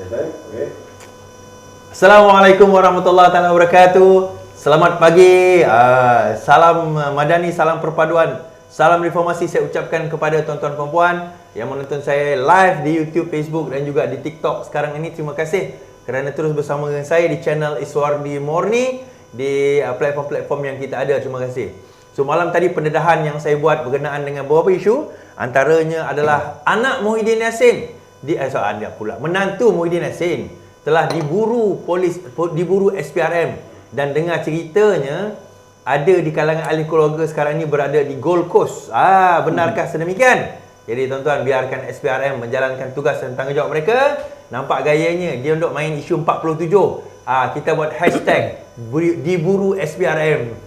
Okay. Assalamualaikum warahmatullahi wabarakatuh. Selamat pagi. Salam madani, salam perpaduan, salam reformasi saya ucapkan kepada tuan-tuan perempuan yang menonton saya live di YouTube, Facebook dan juga di TikTok sekarang ini. Terima kasih kerana terus bersama dengan saya di channel Iswardi Morni di platform-platform yang kita ada. Terima kasih. So malam tadi pendedahan yang saya buat berkenaan dengan beberapa isu, antaranya adalah anak Muhyiddin Yassin menantu Muhyiddin Yassin telah diburu SPRM, dan dengar ceritanya ada di kalangan ahli keluarga sekarang ni berada di Gold Coast. Benarkah sedemikian? Jadi tuan-tuan, biarkan SPRM menjalankan tugas dan tanggungjawab mereka. Nampak gayanya dia untuk main isu 47. Kita buat hashtag diburu SPRM.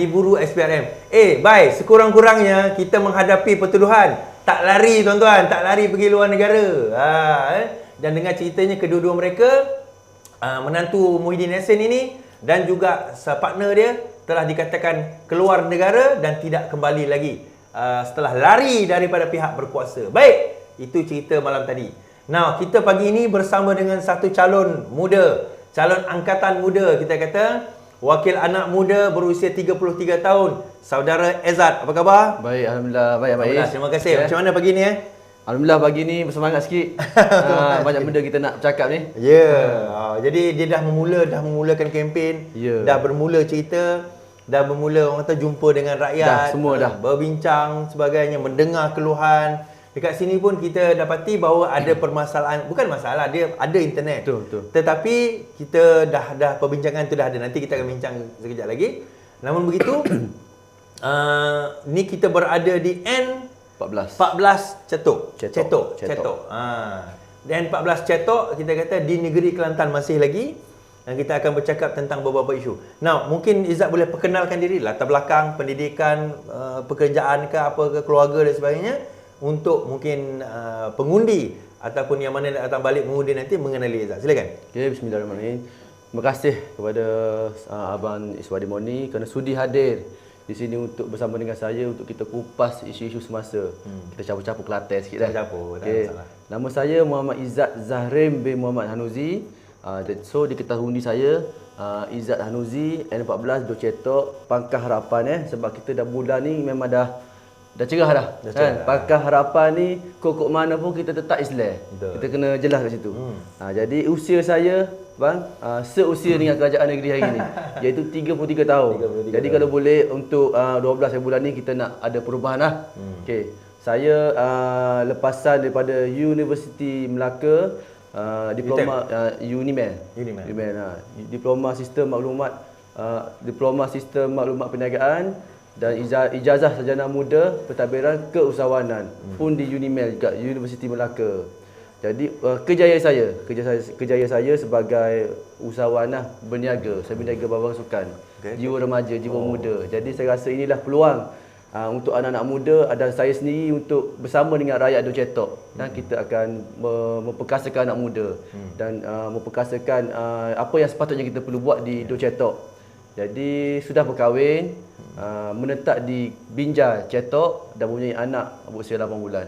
Diburu SPRM. Baik, sekurang-kurangnya kita menghadapi pertuduhan. Tak lari tuan-tuan, tak lari pergi luar negara. Dan dengar ceritanya kedua-dua mereka, menantu Muhyiddin Yassin ini dan juga partner dia telah dikatakan keluar negara dan tidak kembali lagi setelah lari daripada pihak berkuasa. Baik, itu cerita malam tadi. Now, kita pagi ini bersama dengan satu calon muda, calon angkatan muda kita kata, wakil anak muda berusia 33 tahun, saudara Ezzat. Apa khabar? Baik, alhamdulillah. Baik. Terima kasih. Macam mana pagi ni? Alhamdulillah pagi ni bersemangat sikit. Banyak benda kita nak bercakap ni. Jadi dia dah memulakan kempen, dah bermula cerita, dah bermula orang kata jumpa dengan rakyat, semua dah berbincang sebagainya, mendengar keluhan. Dekat sini pun kita dapati bahawa ada permasalahan, bukan masalah, dia ada internet. Betul. Tetapi kita dah perbincangan tu dah ada. Nanti kita akan bincang sekejap lagi. Namun begitu, ni kita berada di N14 Cetok. Dan 14 Cetok kita kata di negeri Kelantan masih lagi. Dan kita akan bercakap tentang beberapa isu. Now, mungkin Izzat boleh perkenalkan diri, latar belakang, pendidikan, pekerjaan ke apa ke, keluarga dan sebagainya, untuk mungkin pengundi ataupun yang mana nak datang balik mengundi nanti mengenali Izzat. Silakan. Okay, bismillahirrahmanirrahim. Terima kasih kepada Abang Iswardi Morni kerana sudi hadir di sini untuk bersama dengan saya untuk kita kupas isu-isu semasa. Kita campur-campur Kelantan sikit dah. Okay. Nama saya Muhammad Izzat Zahrim bin Muhammad Hanuzi. So diketahui saya Izzat Hanuzi, N14 Dor Cetok, Pangkah Harapan sebab kita dah bulan ni memang dah cerah dah. Kan? Pangkah Harapan ni kok mana pun kita tetap Islam. Kita kena jelas kat situ. Jadi usia saya bang seusia dengan kerajaan negeri hari ini, iaitu 33 tahun. Jadi kalau boleh untuk 12 bulan ni kita nak ada perubahan lah. Okey. Saya lepasan daripada Universiti Melaka, diploma Uniman. Diploma Sistem Maklumat Perniagaan dan ijazah sarjana muda pentadbiran keusahawanan pun di Uniman juga, Universiti Melaka. Jadi kejayaan saya sebagai usahawan berniaga. Saya berniaga barang sukan, jiwa remaja, jiwa muda. Jadi saya rasa inilah peluang untuk anak-anak muda dan saya sendiri untuk bersama dengan rakyat Dor Cetok, dan kita akan memperkasakan anak muda dan memperkasakan apa yang sepatutnya kita perlu buat di Dor Cetok. Jadi sudah berkahwin, menetap di Binjai Cetok dan mempunyai anak berusia 8 bulan.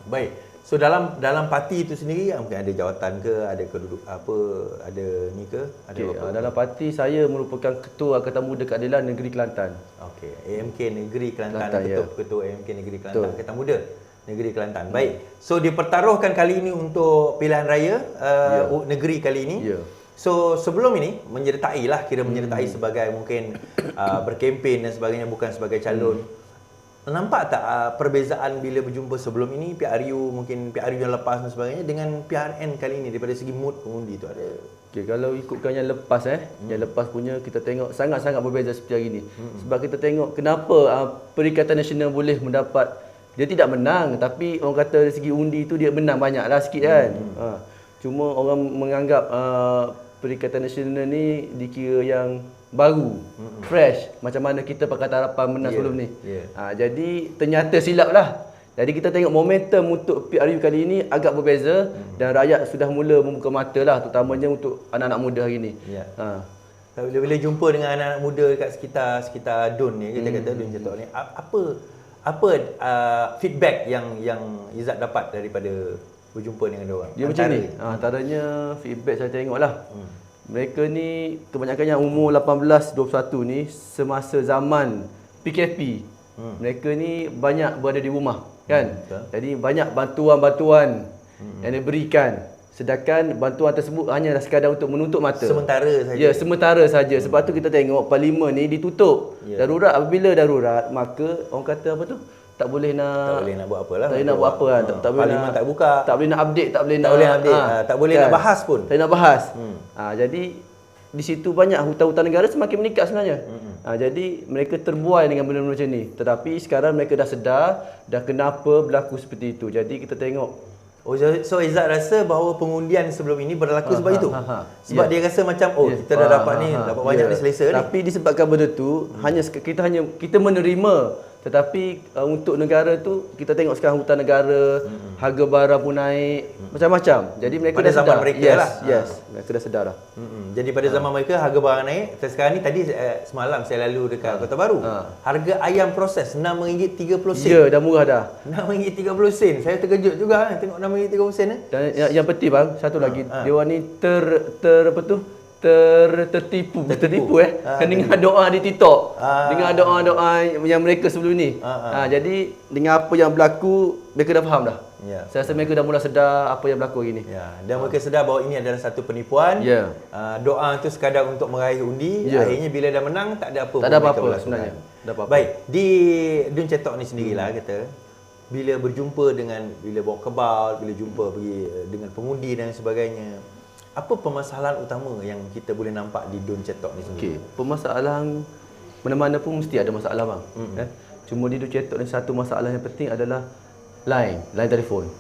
Baik. So dalam parti itu sendiri mungkin ada jawatan ke, ada keduduk apa, ada ni ke, ada apa? Dalam parti saya merupakan Ketua Angkatan Muda Keadilan Negeri Kelantan. Okey, AMK Negeri Kelantan, Ketua AMK Negeri Kelantan, Angkatan Muda Negeri Kelantan. Baik. So dipertaruhkan kali ini untuk pilihan raya negeri kali ini. So sebelum ini menyertai sebagai mungkin berkempen dan sebagainya, bukan sebagai calon. Nampak tak perbezaan bila berjumpa sebelum ini, PRU yang lepas dan sebagainya dengan PRN kali ini daripada segi mood pengundi tu ada? Okay, kalau ikutkan yang lepas yang lepas punya kita tengok sangat-sangat berbeza seperti hari ini. Sebab kita tengok kenapa Perikatan Nasional boleh mendapat, dia tidak menang tapi orang kata dari segi undi tu dia menang banyaklah sikit kan. Cuma orang menganggap Perikatan Nasional ni dikira yang baru, fresh, macam mana kita Pakatan Harapan menang sebelum ni. Jadi ternyata silap lah. Jadi kita tengok momentum untuk PRU kali ini agak berbeza dan rakyat sudah mula membuka mata lah, terutamanya untuk anak-anak muda hari ini. Bila jumpa dengan anak-anak muda kat sekitar Don ni, kita kata Don Cetok ni, apa feedback yang Izzat dapat daripada berjumpa dengan diorang? Dia macam ni. Antaranya feedback saya tengok lah. Mereka ni kebanyakan yang umur 18-21 ni semasa zaman PKP. Mereka ni banyak berada di rumah kan. Jadi banyak bantuan-bantuan yang diberikan. Sedangkan bantuan tersebut hanyalah sekadar untuk menutup mata. Sementara saja. Ya, sementara saja. Sebab tu kita tengok parlimen ni ditutup. Darurat, apabila darurat, maka orang kata apa tu? Tak boleh nak buat apa lah. Tak boleh nak buat apa kan. Tak boleh Parlimen nak, tak buka. Tak boleh nak update, tak boleh nak tak boleh nak bahas pun. Tak boleh nak bahas. Jadi di situ banyak hutang-hutang negara semakin meningkat sebenarnya. Jadi mereka terbuai dengan benda-benda macam ni. Tetapi sekarang mereka dah sedar dah kenapa berlaku seperti itu. Jadi kita tengok. So Izzat rasa bahawa pengundian sebelum ini berlaku sebab itu. Sebab dia rasa macam kita dah dapat ni, dapat banyak ni selesa ni. Tapi disebabkan benda tu kita menerima. Tetapi untuk negara tu kita tengok sekarang hutan negara, harga barang pun naik, macam-macam. Jadi mereka pada dah sedar. zaman mereka lah. Mereka dah sedar dah. Jadi pada zaman mereka harga barang naik. Sekarang ni tadi semalam saya lalu dekat Kota Baru. Harga ayam proses RM6.30. Ya, dah murah dah. RM6.30. Saya terkejut juga tengok RM6.30 ni. Dan yang penting bang, satu lagi, dia orang ni apa tu? Tertipu dengan doa di TikTok, dengan doa-doa yang mereka sebelum ni. Jadi dengan apa yang berlaku mereka dah faham dah. Saya rasa mereka dah mula sedar apa yang berlaku hari ni. Dan mereka sedar bahawa ini adalah satu penipuan. Doa itu sekadar untuk meraih undi. Akhirnya bila dah menang tak ada apa. Tak ada apa-apa sebenarnya. Baik, di Dun Cetok ni sendirilah kata, bila berjumpa dengan, bila bawa kebal, bila jumpa pergi dengan pengundi dan sebagainya, apa permasalahan utama yang kita boleh nampak di Dun Cetok ni sendiri? Permasalahan mana-mana pun mesti ada masalah bang. Cuma di Dun Cetok ni satu masalah yang penting adalah line telefon.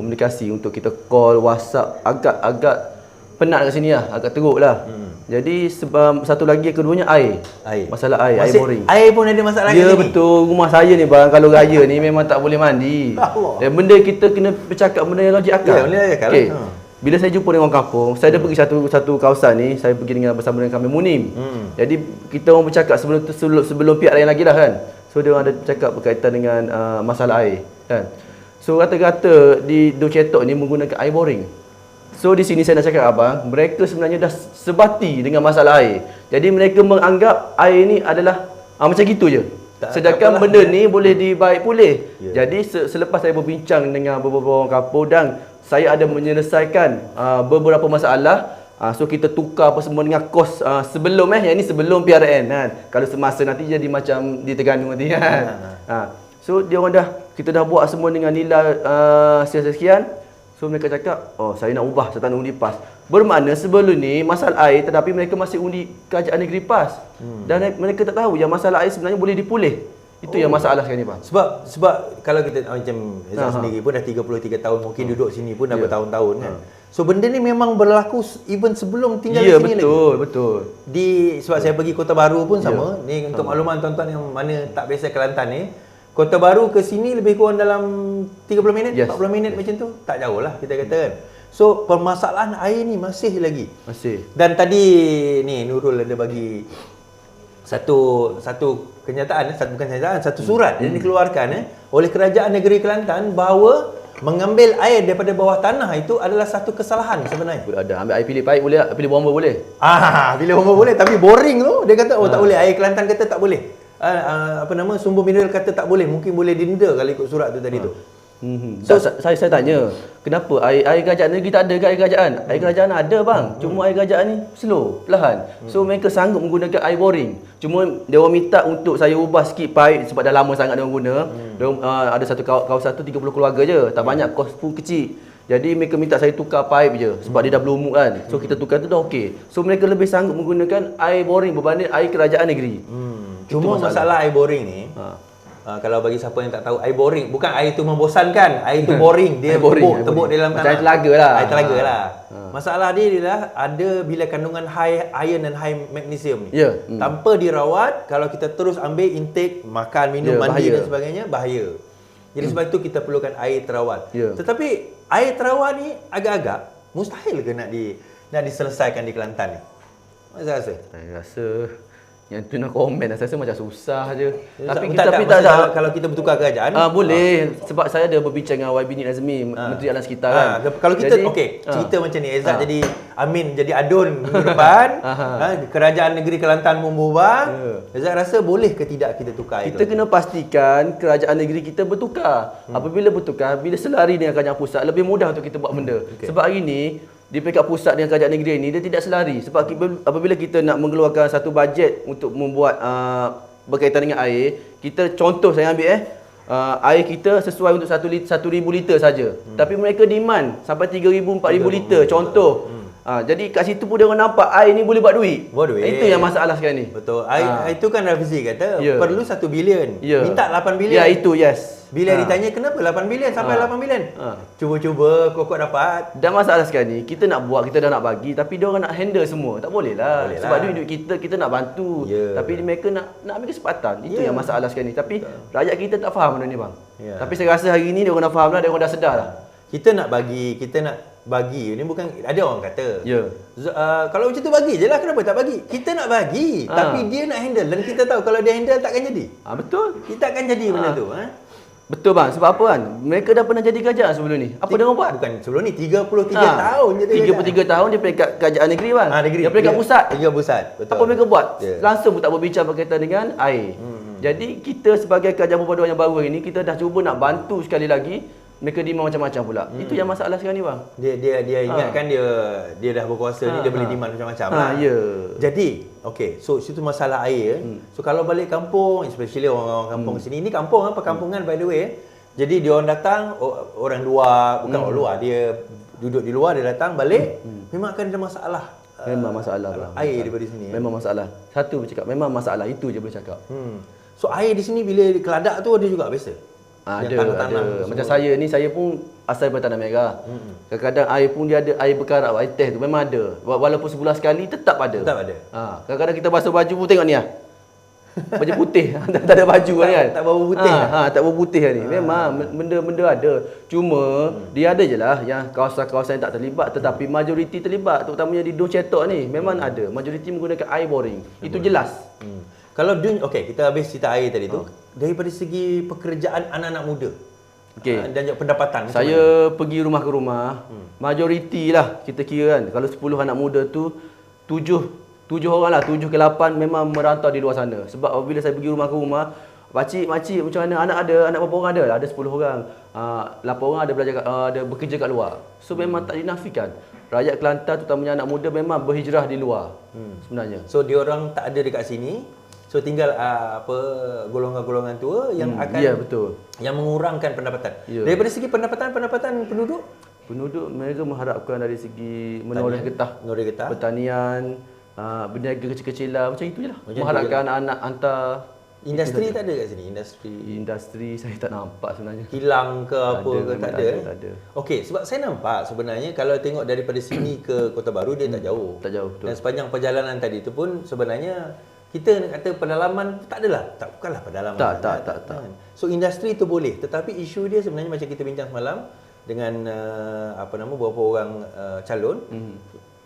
Komunikasi untuk kita call, WhatsApp agak penat kat sini lah, agak teruk lah. Jadi sebab satu lagi keduanya air. Masalah air boring. Air pun ada masalah ya, betul. Rumah saya ni bang, kalau raya ni memang tak boleh mandi. Dan benda kita kena bercakap benda yang logik akal. Benda yang akal. Bila saya jumpa dengan orang kampung, saya dah pergi satu kawasan ni, saya pergi bersama dengan kami Munim. Jadi kita orang bercakap sebelum pihak lain lagi lah kan. So dia orang ada bercakap berkaitan dengan masalah air kan. So rata-rata di Dun Cetok ni menggunakan air boring. So di sini saya nak cakap abang, mereka sebenarnya dah sebati dengan masalah air. Jadi mereka menganggap air ni adalah macam gitu je. Sedangkan benda ni boleh dibaik pulih. Jadi selepas saya berbincang dengan beberapa orang kampung dan saya ada menyelesaikan beberapa masalah. So kita tukar apa semua dengan kos sebelum yang ni sebelum PRN kan. Kalau semasa nanti jadi macam di Terengganu nanti kan. So dia orang kita dah buat semua dengan nilai sekian. So mereka cakap, saya nak ubah, saya tak nak undi PAS. Bermakna sebelum ni masalah air tetapi mereka masih undi kerajaan negeri PAS. Dan mereka tak tahu yang masalah air sebenarnya boleh dipulih. Itu yang masalah sekarang ni bang. Sebab kalau kita macam Izzat sendiri pun dah 33 tahun mungkin duduk sini pun dah bertahun-tahun kan. So benda ni memang berlaku even sebelum tinggal di sini lagi. Betul. Sebab saya pergi Kota Baru pun sama. Ni untuk makluman tuan-tuan yang mana tak biasa Kelantan ni, Kota Baru ke sini lebih kurang dalam 30 minit, 40 minit macam tu. Tak jauh lah kita kata kan. So permasalahan air ni masih lagi. Dan tadi ni Nurul ada bagi satu kenyataan, satu surat yang dikeluarkan oleh Kerajaan Negeri Kelantan bahawa mengambil air daripada bawah tanah itu adalah satu kesalahan sebenarnya. Ambil air pilih paip boleh tak? Pilih bomba boleh? Pilih bomba boleh, tapi boring tu dia kata tak boleh. Air Kelantan kata tak boleh. Sumber mineral kata tak boleh. Mungkin boleh denda kalau ikut surat tu tadi tu. So, saya tanya, kenapa air kerajaan negeri tak ada ke air kerajaan? Air kerajaan ada bang, cuma air kerajaan ni slow, perlahan. So mereka sanggup menggunakan air boring. Cuma dia orang minta untuk saya ubah sikit paip sebab dah lama sangat dia orang guna. Ada satu kawasan tu 30 keluarga je, tak banyak, kos pun kecil. Jadi mereka minta saya tukar paip je sebab dia dah berlumut kan. So kita tukar tu dah okey. So mereka lebih sanggup menggunakan air boring berbanding air kerajaan negeri. Cuma masalah air boring ni, kalau bagi siapa yang tak tahu, air boring bukan air tu membosankan, air tu boring, dia tebuk dalam tanah. Air telaga lah. Air telaga lah. Masalah dia adalah ada bila kandungan high iron dan high magnesium ni. Tanpa dirawat, kalau kita terus ambil intake, makan, minum, mandi dan sebagainya, bahaya. Jadi sebab itu kita perlukan air terawat. Tetapi air terawat ni agak-agak mustahil ke nak diselesaikan di Kelantan ni? Saya rasa Yang tu nak komen, saya rasa macam susah je. Tapi tak, tapi tak tak ada. kalau kita bertukar kerajaan. Boleh. Sebab saya ada berbincang dengan YB Nazmi, Menteri Alam Sekitar kan. Kalau kita cerita macam ni, Ezad jadi Amin jadi adun minggu depan, kerajaan negeri Kelantan membubar. Ezad rasa boleh ke tidak kita tukar Kita itu? kena pastikan kerajaan negeri kita bertukar. Apabila bertukar, bila selari dengan kerajaan pusat, lebih mudah untuk kita buat benda. Sebab hari ni di peringkat pusat dengan kerajaan negeri ini dia tidak selari. Sebab apabila kita nak mengeluarkan satu bajet untuk membuat berkaitan dengan air, kita contoh saya ambil air kita sesuai untuk 1,000 liter saja. Tapi mereka demand sampai 3,000 4,000 liter contoh. Jadi kat situ pun dia orang nampak air ni boleh buat duit. Itu yang masalah sekarang ni. Betul. Air itu kan Rafizi kata perlu 1 bilion. Minta 8 bilion. Ya itu Bila ditanya kenapa 8 bilion sampai 8 bilion? Cuba-cuba kok dapat. Dan masalah sekarang ni kita nak buat, kita dah nak bagi tapi dia orang nak handle semua. Tak boleh lah. Sebab duit kita nak bantu. Tapi mereka nak ambil kesempatan. Itu yang masalah sekarang ni. Tapi rakyat kita tak faham benda ni bang. Tapi saya rasa hari ni dia orang dah faham lah, dia orang dah sedar lah. Kita nak bagi ni bukan ada orang kata. Kalau macam tu bagi je lah, kenapa tak bagi? Kita nak bagi tapi dia nak handle dan kita tahu kalau dia handle takkan jadi. Betul. Kita akan jadi benda tu. Betul bang, sebab apa kan? Mereka dah pernah jadi kerajaan sebelum ni. Apa dia orang buat? Bukan sebelum ni, 33 tahun jadi 33 tahun dia peringkat kerajaan negeri bang. Negeri. Dia peringkat pusat. Peringkat pusat. Betul. Apa mereka buat? Langsung pun tak berbincang berkaitan dengan air. Jadi kita sebagai kerajaan perpaduan yang baru hari ni, kita dah cuba nak bantu sekali lagi. Mereka demand macam-macam pula. Itu yang masalah sekarang ni bang. Dia ingatkan dia dah berkuasa ni, dia boleh demand macam-macam lah. Jadi, so situ masalah air. So kalau balik kampung, especially orang-orang kampung sini, ini kampung perkampungan by the way. Jadi dia orang datang, orang luar, bukan orang luar, dia duduk di luar, dia datang balik, memang akan ada masalah. Memang masalah bang. Air daripada sini. Memang masalah. Satu bercakap, memang masalah itu je boleh cakap. So air di sini bila keladak tu ada juga biasa. Ada. Macam saya ni, saya pun asal daripada Tanah Merah. Kadang-kadang air pun dia ada air berkarat, air teh tu memang ada. Walaupun sebulan sekali tetap ada. Kadang-kadang kita basuh baju pun tengok ni baju putih, tak ada baju kan. Tak bau putih. Tak bau putih ni. Memang benda-benda ada. Cuma dia ada je lah yang kawasan-kawasan yang tak terlibat, tetapi majoriti terlibat, terutamanya di Dun Cetok ni memang ada. Majoriti menggunakan air boring. Itu jelas. Kalau kita habis cerita air tadi tu, daripada segi pekerjaan anak-anak muda dan juga pendapatan. Saya pergi rumah ke rumah, majoriti lah kita kira kan. Kalau 10 anak muda tu 7 orang lah, 7 ke 8 memang merantau di luar sana. Sebab apabila saya pergi rumah ke rumah, pakcik, makcik macam mana? Anak berapa orang ada? Ada 10 orang. 8 orang ada bekerja kat luar. So memang tak dinafikan. Rakyat Kelantan terutamanya anak muda memang berhijrah di luar sebenarnya. So dia orang tak ada dekat sini. So tinggal golongan-golongan tua yang akan betul. Yang mengurangkan pendapatan. Daripada segi pendapatan penduduk mereka mengharapkan dari segi menoreh getah, pertanian, berniaga kecil-kecilan macam itu je lah. Mengharapkan anak-anak hantar. Industri tak ada kat sini? Industri saya tak nampak sebenarnya. Kilang ke apa ke tak ada? Tak ada. Okey, sebab saya nampak sebenarnya kalau tengok daripada sini ke Kota Baru dia tak jauh. Tak jauh, betul. Dan sepanjang perjalanan tadi tu pun sebenarnya kita nak kata pedalaman tak adalah. Bukanlah pedalaman. Tak. So industri tu boleh, tetapi isu dia sebenarnya macam kita bincang semalam dengan beberapa orang calon.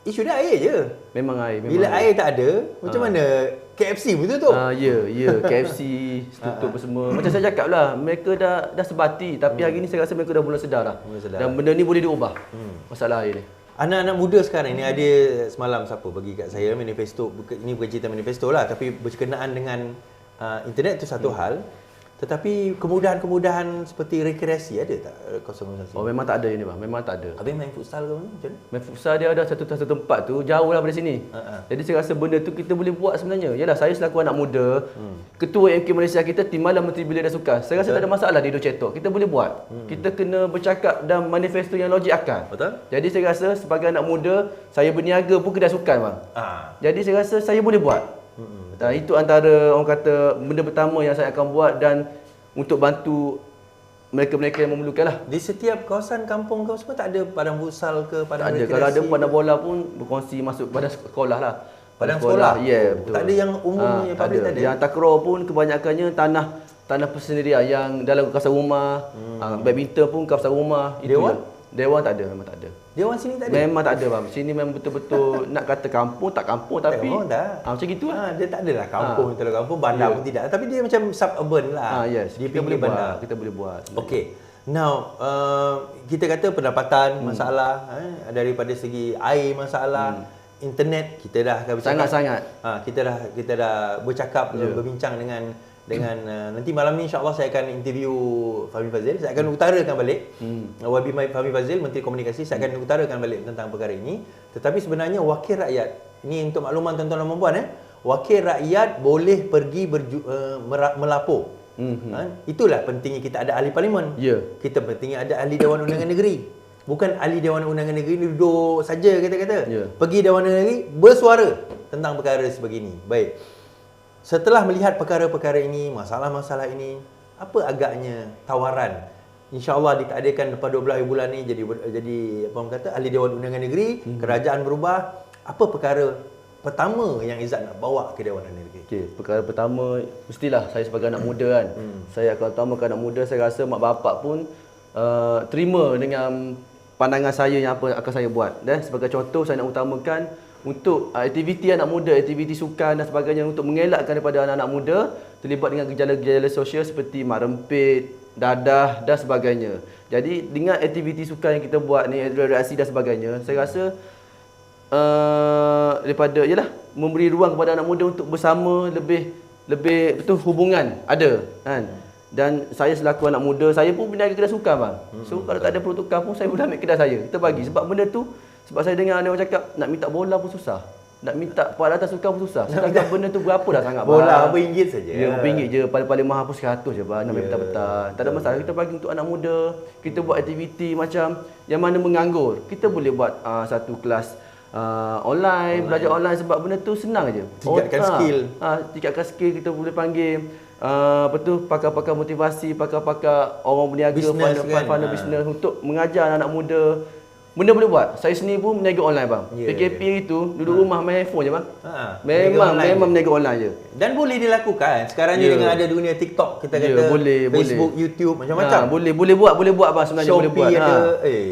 Isu dia air je. Memang air. Bila air tak ada, macam mana KFC pun tutup? KFC tutup semua. Macam saya cakap lah, mereka dah sebati. Tapi hari ni saya rasa mereka dah mula sedar lah. Dan benda ni boleh diubah. Masalah air ni. Anak-anak muda sekarang ni ada semalam siapa bagi kat saya manifesto, ini bukan cerita manifesto lah, tapi berkenaan dengan internet tu satu hal. Tetapi kemudahan-kemudahan seperti rekreasi ada tak kawasan sini? Memang tak ada ini bang, memang tak ada. Habis main futsal ke mana? Macam mana? Main futsal dia ada satu tempat tu jauh lah dari sini. Jadi saya rasa benda tu kita boleh buat sebenarnya. Yalah, saya selaku anak muda, ketua MK Malaysia kita, Timbalan Menteri Belia dan Sukan. Saya rasa tak ada masalah di Dun Cetok. Kita boleh buat. Kita kena bercakap dan manifesto yang logik akal. Betul. Jadi saya rasa sebagai anak muda, saya berniaga pun kedai sukan bang. Jadi saya rasa saya boleh buat. Dan itu antara orang kata benda pertama yang saya akan buat dan untuk bantu mereka-mereka yang memerlukan lah. Di setiap kawasan kampung kau semua tak ada padang futsal ke padang rekreasi? Kalau ada padang bola pun berkongsi masuk padang sekolah lah. Padang sekolah? Ya, betul. Tak ada yang umum yang public tak ada? Yang takraw pun kebanyakannya tanah persendirian yang dalam kawasan rumah. Badminton pun kawasan rumah. Dewan? Dewan tak ada, memang tak ada. Dewan sini tak ada? Memang tak ada bang. Sini memang betul-betul nak kata kampung tak kampung tapi macam gitu lah. Dia tak adalah kampung, betul kampung, bandar pun tidak. Tapi dia macam suburban lah. Yes, Dia kita boleh bandar. buat. Kita boleh buat. Okey. Now, kita kata pendapatan masalah, daripada segi air masalah, internet kita dah akan bercakap. Sangat-sangat. Kita dah bercakap, berbincang dengan nanti malam ni insya-Allah saya akan interview Fahmi Fadzil. Saya akan utarakan balik Wabi Fahmi Fadzil, Menteri Komunikasi, saya akan utarakan balik tentang perkara ini. Tetapi sebenarnya wakil rakyat, ini untuk makluman tuan-tuan dan puan-puan, wakil rakyat boleh pergi melapor. Itulah pentingnya kita ada ahli parlimen. Kita pentingnya ada ahli Dewan Undangan Negeri. Bukan ahli Dewan Undangan Negeri ni duduk saja kata-kata. Pergi Dewan Undangan Negeri bersuara tentang perkara sebegini. Baik. Setelah melihat perkara-perkara ini, masalah-masalah ini, apa agaknya tawaran? InsyaAllah ditakdirkan lepas 12 bulan ni jadi apa orang kata ahli Dewan Undangan Negeri, kerajaan berubah. Apa perkara pertama yang Izzat nak bawa ke Dewan Undangan Negeri? Okey, perkara pertama mestilah saya sebagai anak muda kan. Saya akan utamakan anak muda, saya rasa mak bapak pun terima dengan pandangan saya yang apa akan saya buat. Dan sebagai contoh saya nak utamakan untuk aktiviti anak muda, aktiviti sukan dan sebagainya untuk mengelakkan daripada anak-anak muda terlibat dengan gejala-gejala sosial seperti mak rempit, dadah dan sebagainya. Jadi dengan aktiviti sukan yang kita buat ni, reaksi dan sebagainya, saya rasa daripada memberi ruang kepada anak muda untuk bersama lebih betul hubungan ada kan. Dan saya selaku anak muda, saya pun berniaga kedai sukan bang. So kalau tak ada peruntukan pun saya boleh ambil kedai saya. Kita bagi sebab benda tu, sebab saya dengar ada orang cakap nak minta bola pun susah. Nak minta peralatan sukan pun susah. Sedangkan benda tu berapa dah sangat bang. Bola RM1 saja. Ya, RM1 je. Paling-paling mahal pun RM100 je bang. Nak petang-petang. Tak ada masalah. Kita bagi untuk anak muda. Kita buat aktiviti macam yang mana menganggur. Kita boleh buat satu kelas online, belajar online sebab benda tu senang aje. Tingkatkan skill. Tingkatkan skill, kita boleh panggil pakar-pakar motivasi, pakar-pakar orang berniaga, founder business untuk mengajar anak muda. Benda boleh buat. Saya sendiri pun berniaga online bang. PKP itu duduk rumah main handphone je bang. Memang berniaga online je. Dan boleh dilakukan. Sekarang ni dengan ada dunia TikTok, kita kata Facebook, YouTube, macam-macam. Boleh buat bang sebenarnya. Shopee boleh buat.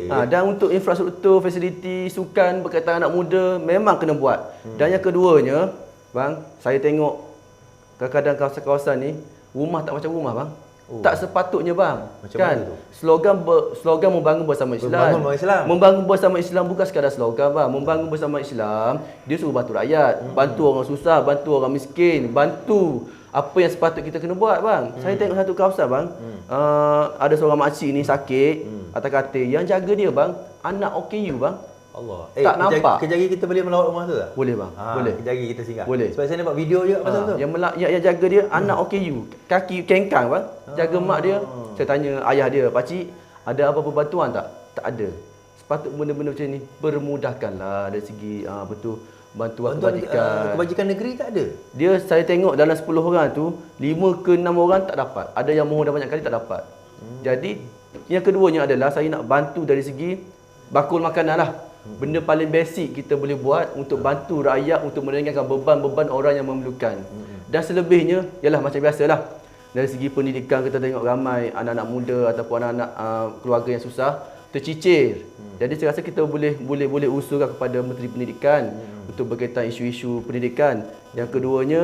Ada. Dan untuk infrastruktur, fasiliti sukan berkaitan anak muda memang kena buat. Dan yang keduanya, bang, saya tengok kadang-kadang kawasan-kawasan ni rumah tak macam rumah bang. Tak sepatutnya bang. Macam kan? Slogan membangun bersama Islam. Membangun bersama Islam bukan sekadar slogan bang. Membangun bersama Islam, dia suruh bantu rakyat, bantu orang susah, bantu orang miskin, bantu apa yang sepatut kita kena buat bang. Saya tengok satu kawasan bang, ada seorang makcik ni sakit atas katil, yang jaga dia bang anak OKU bang. Allah. Tak nampak. Kejap lagi kita boleh melawat rumah tu tak? Boleh bang. Boleh. Kejap lagi kita singgah. Boleh. Sebab saya nampak video juga pasal tu. Yang jaga dia anak OKU, kaki kengkang bang. Jaga mak dia. Saya tanya ayah dia, "Pakcik, ada apa-apa bantuan tak?" Tak ada. Sepatut benda-benda macam ni permudahkanlah dari segi bantuan kebajikan negeri tak ada. Saya tengok dalam 10 orang tu 5 ke 6 orang tak dapat. Ada yang mohon dah banyak kali tak dapat. Jadi yang keduanya adalah saya nak bantu dari segi bakul makanan lah. Benda paling basic kita boleh buat untuk bantu rakyat untuk meringankan beban-beban orang yang memerlukan. Dan selebihnya ialah macam biasalah. Dari segi pendidikan kita tengok ramai anak-anak muda ataupun anak-anak keluarga yang susah tercicir. Jadi saya rasa kita boleh usulkan kepada Menteri Pendidikan untuk berkaitan isu-isu pendidikan. Yang keduanya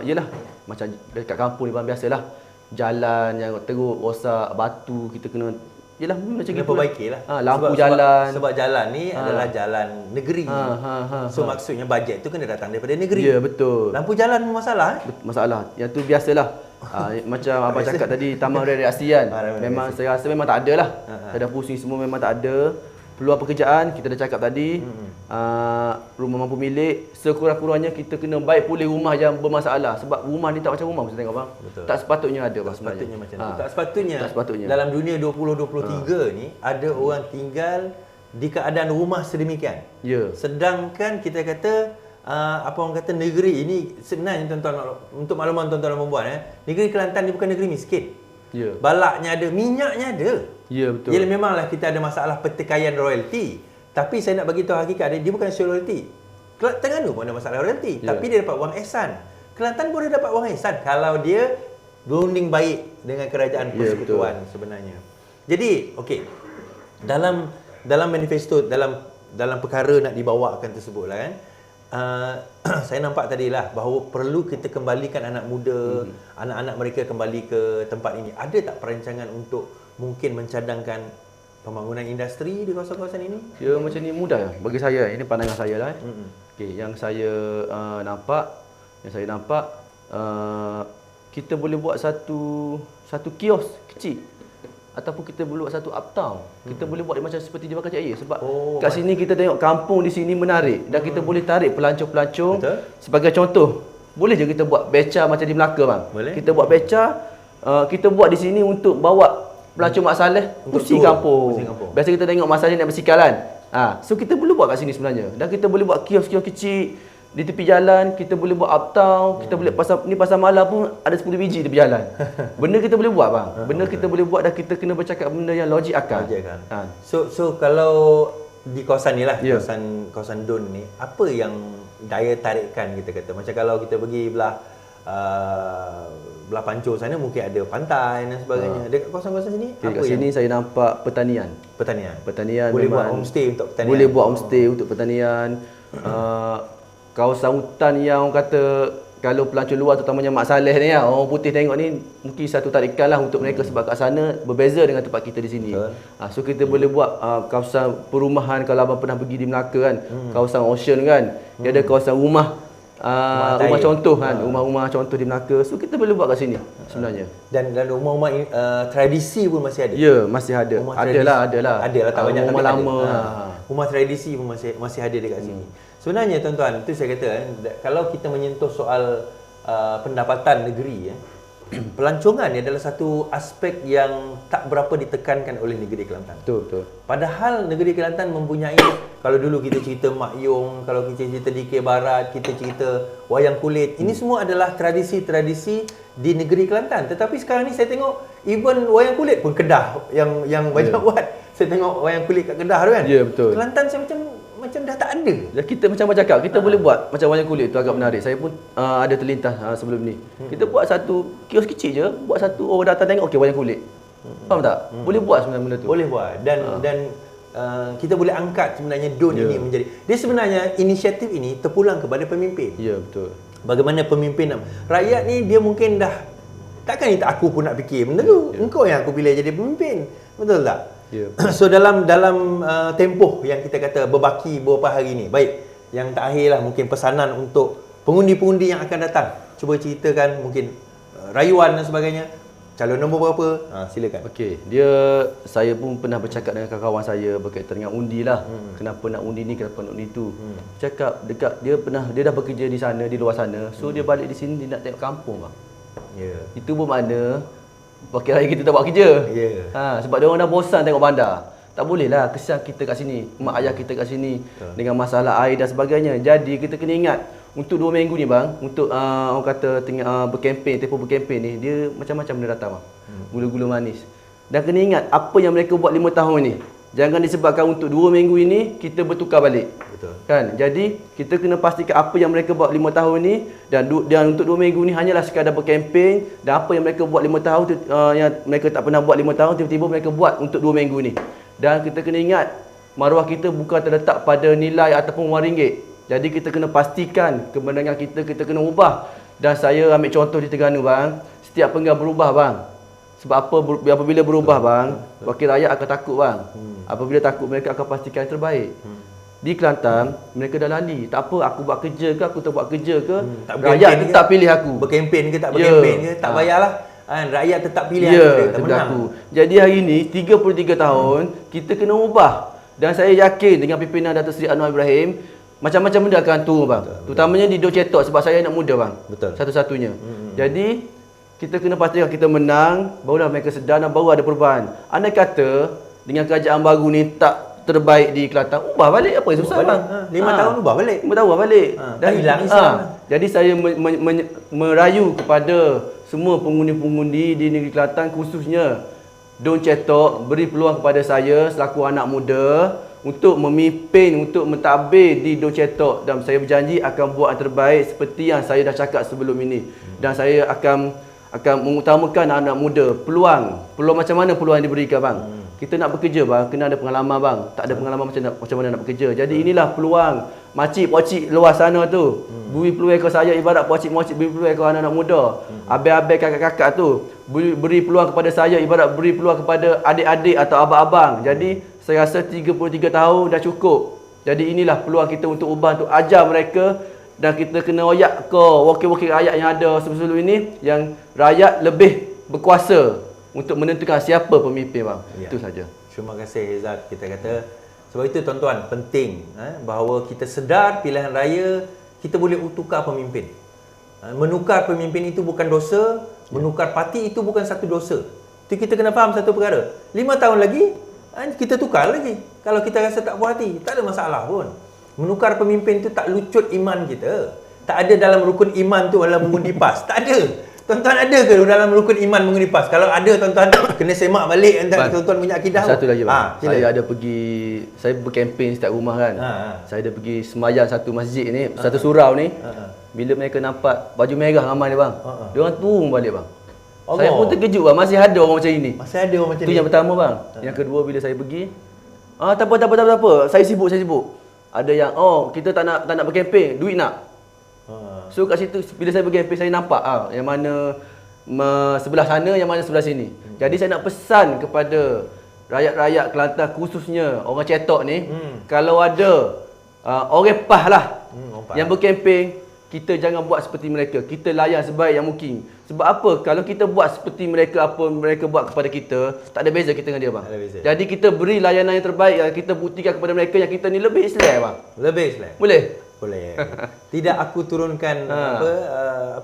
ialah macam dekat kampung ni biasalah. Jalan yang teruk, rosak, batu, kita kena macam kena perbaikilah. Lampu jalan. Sebab jalan ni adalah jalan negeri. So maksudnya bajet tu kena datang daripada negeri. Ya, betul. Lampu jalan masalah Masalah. Yang tu biasalah. Macam abang cakap tadi, taman rekreasi kan. Memang saya rasa memang tak ada lah. Saya dah pusing semua, memang tak ada. Peluang pekerjaan kita dah cakap tadi. Rumah mampu milik, sekurang-kurangnya kita kena baik pulih rumah yang bermasalah. Sebab rumah ni tak macam rumah kita tengok bang. Betul. Tak sepatutnya ada bang sebenarnya. Tak sepatutnya. Dalam dunia 2023 ni ada orang tinggal di keadaan rumah sedemikian. Sedangkan kita kata apa orang kata negeri ini sebenarnya tuan-tuan, untuk makluman tuan-tuan dan puan-puan, negeri Kelantan ni bukan negeri miskin. Balaknya ada, minyaknya ada. Ya, betul. Jadi memanglah kita ada masalah pertikaian royalty. Tapi saya nak bagi tahu hakikat dia bukan isu royalty. Terengganu pun ada masalah royalty, tapi dia dapat wang ihsan. Kelantan boleh dapat wang ihsan kalau dia berunding baik dengan kerajaan persekutuan sebenarnya. Jadi, okey. dalam manifesto, dalam perkara nak dibawakan tersebut lah kan, saya nampak tadi lah bahawa perlu kita kembalikan anak muda, anak-anak mereka kembali ke tempat ini. Ada tak perancangan untuk mungkin mencadangkan pembangunan industri di kawasan-kawasan ini? Ya, macam ni mudah ya bagi saya. Ini pandangan saya lah. Okey, yang saya nampak, kita boleh buat satu kios kecil ataupun kita boleh buat satu uptown. Kita boleh buat macam seperti di Bakar Cik Ayer sebab kat sini kita tengok kampung di sini menarik dan kita boleh tarik pelancong-pelancong. Sebagai contoh, boleh je kita buat beca macam di Melaka bang. Boleh. Kita buat beca, kita buat di sini untuk bawa pelancong Mak Saleh pusing kampung. Biasa kita tengok Mak Saleh naik basikal kan. So kita boleh buat kat sini sebenarnya. Dan kita boleh buat kios-kios kecil di tepi jalan, kita boleh buat uptown, kita boleh pasar malam pun ada 10 biji tepi jalan. Benda kita boleh buat bang. Benda kita boleh buat dan kita kena bercakap benda yang logik akal. So kalau di kawasan ni lah, kawasan Dun ni, apa yang daya tarikan kita kata? Macam kalau kita pergi belah Pancur sana mungkin ada pantai dan sebagainya. Dekat kawasan-kawasan sini Kat sini saya nampak pertanian. Boleh buat homestay untuk pertanian. Boleh buat homestay untuk pertanian. Kawasan hutan yang orang kata kalau pelancong luar terutamanya Mak Saleh ni orang putih tengok ni mungkin satu tarikan lah untuk mereka sebab kat sana berbeza dengan tempat kita di sini. So kita boleh buat kawasan perumahan. Kalau abang pernah pergi di Melaka kan, kawasan Ocean kan, dia ada kawasan rumah contoh kan, rumah-rumah contoh di Melaka. So kita boleh buat kat sini sebenarnya. Dan rumah-rumah tradisi pun masih ada. Ya, masih ada. Adalah tak banyak rumah lama. Rumah tradisi pun masih ada dekat sini. Sebenarnya tuan-tuan, itu saya kata kalau kita menyentuh soal pendapatan negeri pelancongan ni adalah satu aspek yang tak berapa ditekankan oleh negeri Kelantan. Betul. Padahal negeri Kelantan mempunyai, kalau dulu kita cerita Mak Yong, kalau kita cerita DK Barat, kita cerita wayang kulit. Ini semua adalah tradisi-tradisi di negeri Kelantan. Tetapi sekarang ni saya tengok even wayang kulit pun Kedah yang banyak buat. Saya tengok wayang kulit kat Kedah tu kan. Ya, betul. Kelantan saya macam dah tak ada. Kita macam cakap, kita boleh buat macam wayang kulit tu agak menarik. Saya pun ada terlintas sebelum ni. Kita buat satu kios kecil je, buat satu orang datang tengok okey wayang kulit. Faham tak? Boleh buat sebenarnya benda tu. Boleh buat dan kita boleh angkat sebenarnya Dun ini menjadi. Dia sebenarnya inisiatif ini terpulang kepada pemimpin. Ya, betul. Bagaimana pemimpin rakyat ni dia mungkin dah takkan ni tak aku pun nak fikir benda tu. Engkau yang aku pilih jadi pemimpin. Betul tak? So dalam tempoh yang kita kata berbaki beberapa hari ni, baik yang terakhir lah mungkin pesanan untuk pengundi-pengundi yang akan datang. Cuba ceritakan mungkin rayuan dan sebagainya. Calon nombor berapa? Silakan. Okey, saya pun pernah bercakap dengan kawan-kawan saya berkaitan dengan undi lah. Kenapa nak undi ni, kenapa nak undi tu. Cakap dia dah bekerja di sana, di luar sana. So dia balik di sini dia nak tengok kampung bang. Itu bermakna wakil raya kita tak buat kerja. Sebab dia orang dah bosan tengok bandar. Tak boleh lah kesian kita kat sini, mak ayah kita kat sini dengan masalah air dan sebagainya. Jadi kita kena ingat untuk 2 minggu ni bang, untuk orang kata tengah tempoh berkempen ni, dia macam-macam benda datang bang. Gula-gula manis. Dan kena ingat apa yang mereka buat 5 tahun ni. Jangan disebabkan untuk 2 minggu ini kita bertukar balik. Betul. Kan? Jadi kita kena pastikan apa yang mereka buat 5 tahun ni dan untuk 2 minggu ni hanyalah sekadar berkempen, dan apa yang mereka buat 5 tahun tu yang mereka tak pernah buat 5 tahun tiba-tiba mereka buat untuk 2 minggu ni. Dan kita kena ingat maruah kita bukan terletak pada nilai ataupun RM1. Jadi kita kena pastikan kemenangan kita kena ubah. Dan saya ambil contoh di Terengganu bang, setiap penggal berubah bang. Sebab apabila berubah bang, wakil rakyat akan takut bang. Apabila takut, mereka akan pastikan yang terbaik. Di Kelantan, mereka dah lali. Tak apa, aku buat kerja ke, aku tak buat kerja ke, rakyat tetap pilih aku. Berkempen ke tak berkempen ke, tak payahlah. Rakyat tetap pilih aku. Jadi hari ni 33 tahun kita kena ubah. Dan saya yakin dengan pimpinan Datuk Seri Anwar Ibrahim, macam-macam benda akan turun bang. Terutamanya di Dor Cetok sebab saya anak muda bang. Satu-satunya. Jadi kita kena pastikan kita menang, barulah mereka sedar dan baru ada perubahan. Andai kata dengan kerajaan baru ni tak terbaik di Kelantan, ubah balik, apa yang susah bang? 5 tahun ubah balik. 5 tahun ubah balik. Dan hilang Islam. Jadi saya merayu kepada semua pengundi-pengundi di negeri Kelantan, khususnya Dor Cetok, beri peluang kepada saya selaku anak muda untuk memimpin, untuk mentadbir di Dor Cetok, dan saya berjanji akan buat yang terbaik seperti yang saya dah cakap sebelum ini. Dan saya akan mengutamakan anak muda. Peluang macam mana peluang yang diberikan bang? kita nak bekerja bang, kena ada pengalaman bang. Tak ada pengalaman macam mana nak bekerja. Jadi inilah peluang makcik pocik luar sana tu. Beri peluang ke saya ibarat pocik mocik beri peluang ke anak-anak muda. Abang-abang kakak-kakak tu beri peluang kepada saya ibarat beri peluang kepada adik-adik atau abang-abang. Jadi saya rasa 33 tahun dah cukup. Jadi inilah peluang kita untuk ubah, untuk ajar mereka, dan kita kena oyak ke wakil-wakil rakyat yang ada sebelum ini yang rakyat lebih berkuasa untuk menentukan siapa pemimpin bang. Ya. Itu saja. Terima kasih Izzat. Kita kata sebab itu tuan-tuan penting bahawa kita sedar pilihan raya kita boleh tukar pemimpin. Menukar pemimpin itu bukan dosa, menukar parti itu bukan satu dosa. Itu kita kena faham satu perkara. 5 tahun lagi kita tukar lagi. Kalau kita rasa tak puas hati, tak ada masalah pun. Menukar pemimpin itu tak lucut iman kita. Tak ada dalam rukun iman tu dalam mengundi PAS. Tak ada. Tuan-tuan ada ke dalam rukun iman mengundi PAS? Kalau ada tuan-tuan kena semak balik antara tuan-tuan punya akidah. Satu lagi bang. Saya ada pergi, saya berkempen setiap rumah kan. Saya ada pergi semayang satu masjid ni, satu surau ni. Bila mereka nampak baju merah ramai ni bang, dia orang turun balik bang. Allah. Saya pun terkejut bang, masih ada orang macam ini. Masih ada orang macam ni. Itu yang pertama bang. Yang kedua bila saya pergi, tak apa. Saya sibuk. Ada yang kita tak nak berkempen, duit nak. So kat situ bila saya berkempen saya nampak yang mana sebelah sana, yang mana sebelah sini. Jadi saya nak pesan kepada rakyat-rakyat Kelantan khususnya orang cetok ni, kalau ada orang PAS lah yang berkempen, kita jangan buat seperti mereka. Kita layan sebaik yang mungkin. Sebab apa? Kalau kita buat seperti mereka, apa mereka buat kepada kita, tak ada beza kita dengan dia bang. Jadi kita beri layanan yang terbaik, yang kita buktikan kepada mereka yang kita ni lebih Islam bang. Lebih Islam. Boleh? Boleh. Tidak aku turunkan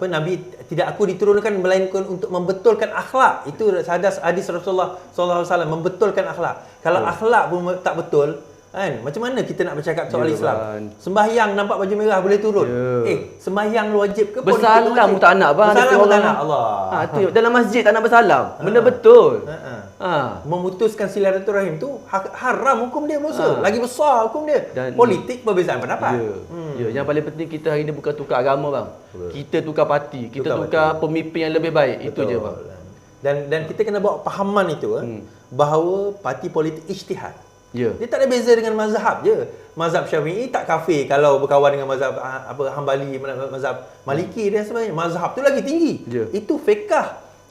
Nabi tidak aku diturunkan melainkan untuk membetulkan akhlak. Itu hadis Rasulullah sallallahu alaihi wasallam, membetulkan akhlak. Kalau akhlak pun tak betul, kan? Macam mana kita nak bercakap soal Islam? Sembahyang nampak baju merah boleh turun. Sembahyang wajib ke? Bersalam tak nak bang. Bersalam tak nak. Allah. Tu dalam masjid tak nak bersalam. Benda betul. Memutuskan silaturahim tu haram hukum dia dosa. Lagi besar hukum dia. Dan politik perbezaan pendapat. Yang paling penting kita hari ni bukan tukar agama bang. Kita tukar parti, kita tukar pemimpin yang lebih baik. Itu je bang. Dan kita kena bawa pahaman itu bahawa parti politik ijtihad. Dia tak ada beza dengan mazhab je. Mazhab Syafi'i tak kafir kalau berkawan dengan mazhab Hambali, mazhab Maliki dan sebagainya. Mazhab tu lagi tinggi. Itu fiqh.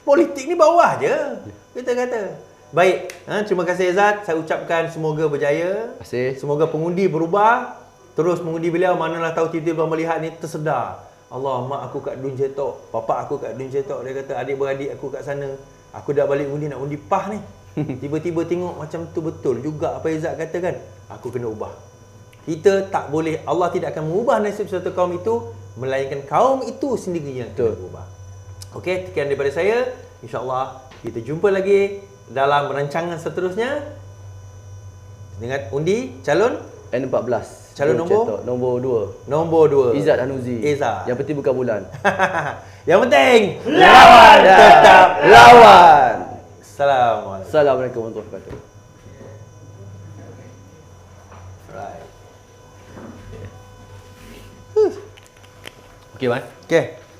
Politik ni bawah je. Kita kata. Baik, terima kasih Izzat. Saya ucapkan semoga berjaya. Semoga pengundi berubah. Terus mengundi beliau, manalah tahu tiba-tiba melihat ni tersedar. Allah, mak aku kat Dun Cetok, bapak aku kat Dun Cetok. Dia kata adik-beradik aku kat sana. Aku dah balik undi nak undi PAS ni. Tiba-tiba tengok macam tu betul juga apa Izzat katakan. Aku kena ubah. Kita tak boleh, Allah tidak akan mengubah nasib suatu kaum itu, melainkan kaum itu sendiri yang kena berubah. Okey, sekian daripada saya. InsyaAllah kita jumpa lagi dalam rancangan seterusnya dengan undi calon N14. Calon nombor 2. Nombor 2. Izzat Hanuzi. Yang penting bukan bulan. Yang penting lawan tetap lawan. Assalamualaikum warahmatullahi wabarakatuh. Right. Okey, man. Okey.